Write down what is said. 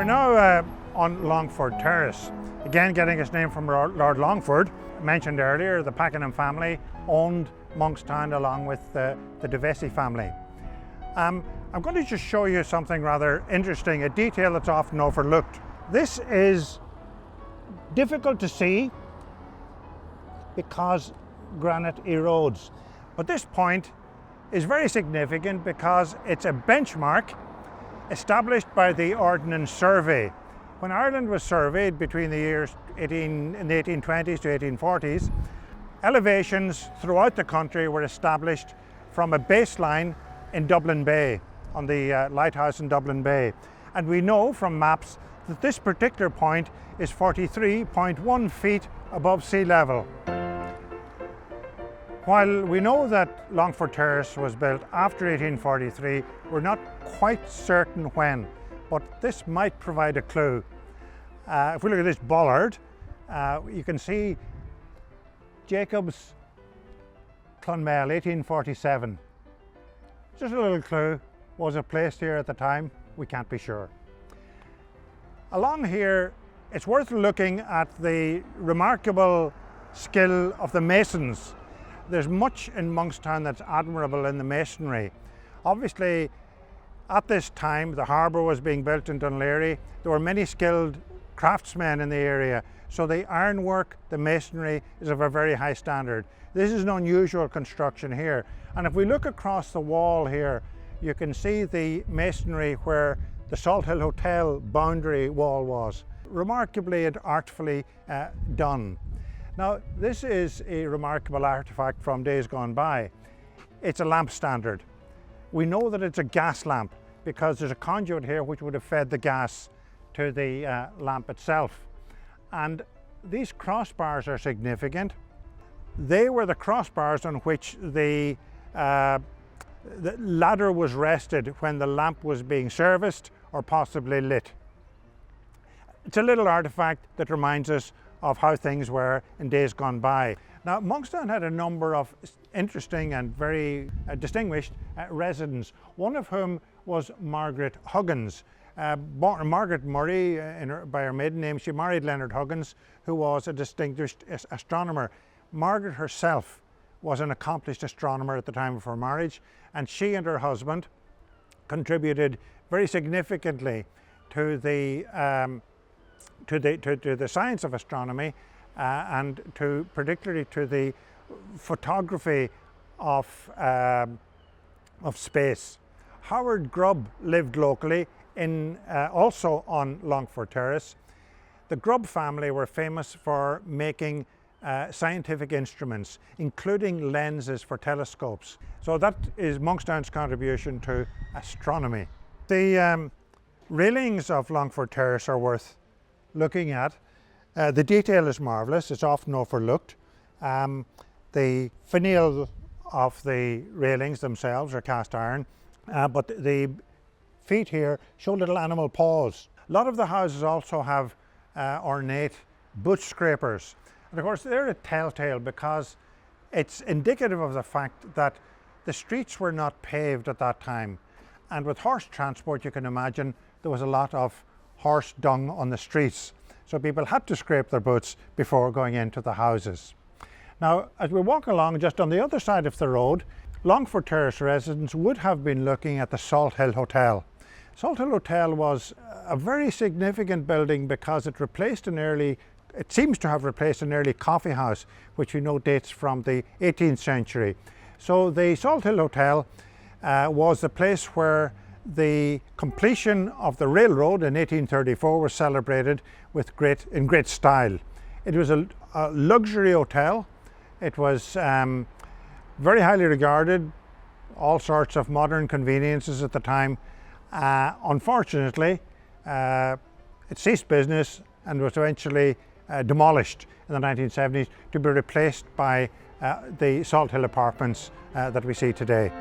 now on Longford Terrace, again getting its name from Lord Longford. Mentioned earlier, the Pakenham family owned Monkstown along with the De Vesey family. I'm going to just show you something rather interesting, a detail that's often overlooked. This is difficult to see because granite erodes, but this point is very significant because it's a benchmark established by the Ordnance Survey. When Ireland was surveyed between the years in the 1820s to 1840s, elevations throughout the country were established from a baseline in Dublin Bay, on the lighthouse in Dublin Bay. And we know from maps that this particular point is 43.1 feet above sea level. While we know that Longford Terrace was built after 1843, we're not quite certain when, but this might provide a clue. If we look at this bollard, you can see Jacob's Clonmel, 1847. Just a little clue. Was it placed here at the time? We can't be sure. Along here, it's worth looking at the remarkable skill of the masons. There's much in Monkstown that's admirable in the masonry. Obviously, at this time, the harbour was being built in Dunleary. There were many skilled craftsmen in the area, so the ironwork, the masonry is of a very high standard. This is an unusual construction here. And if we look across the wall here, you can see the masonry where the Salt Hill Hotel boundary wall was. Remarkably and artfully done. Now, this is a remarkable artefact from days gone by. It's a lamp standard. We know that it's a gas lamp because there's a conduit here which would have fed the gas to the lamp itself. And these crossbars are significant. They were the crossbars on which the ladder was rested when the lamp was being serviced or possibly lit. It's a little artefact that reminds us of how things were in days gone by. Now, Monkstown had a number of interesting and very distinguished residents, one of whom was Margaret Huggins. Margaret Murray, by her maiden name, she married Leonard Huggins, who was a distinguished astronomer. Margaret herself was an accomplished astronomer at the time of her marriage, and she and her husband contributed very significantly to the science of astronomy and particularly to the photography of space. Howard Grubb lived locally also on Longford Terrace. The Grubb family were famous for making scientific instruments, including lenses for telescopes. So that is Monkstown's contribution to astronomy. The railings of Longford Terrace are worth looking at. The detail is marvellous, it's often overlooked. The finial of the railings themselves are cast iron, but the feet here show little animal paws. A lot of the houses also have ornate boot scrapers. And of course they're a telltale because it's indicative of the fact that the streets were not paved at that time. And with horse transport, you can imagine there was a lot of horse dung on the streets. So people had to scrape their boots before going into the houses. Now, as we walk along just on the other side of the road, Longford Terrace residents would have been looking at the Salt Hill Hotel. Salt Hill Hotel was a very significant building because it seems to have replaced an early coffee house, which we know dates from the 18th century. So the Salt Hill Hotel was the place where the completion of the railroad in 1834 was celebrated in great style. It was a luxury hotel. It was very highly regarded, all sorts of modern conveniences at the time. Unfortunately, it ceased business and was eventually demolished in the 1970s to be replaced by the Salt Hill apartments that we see today.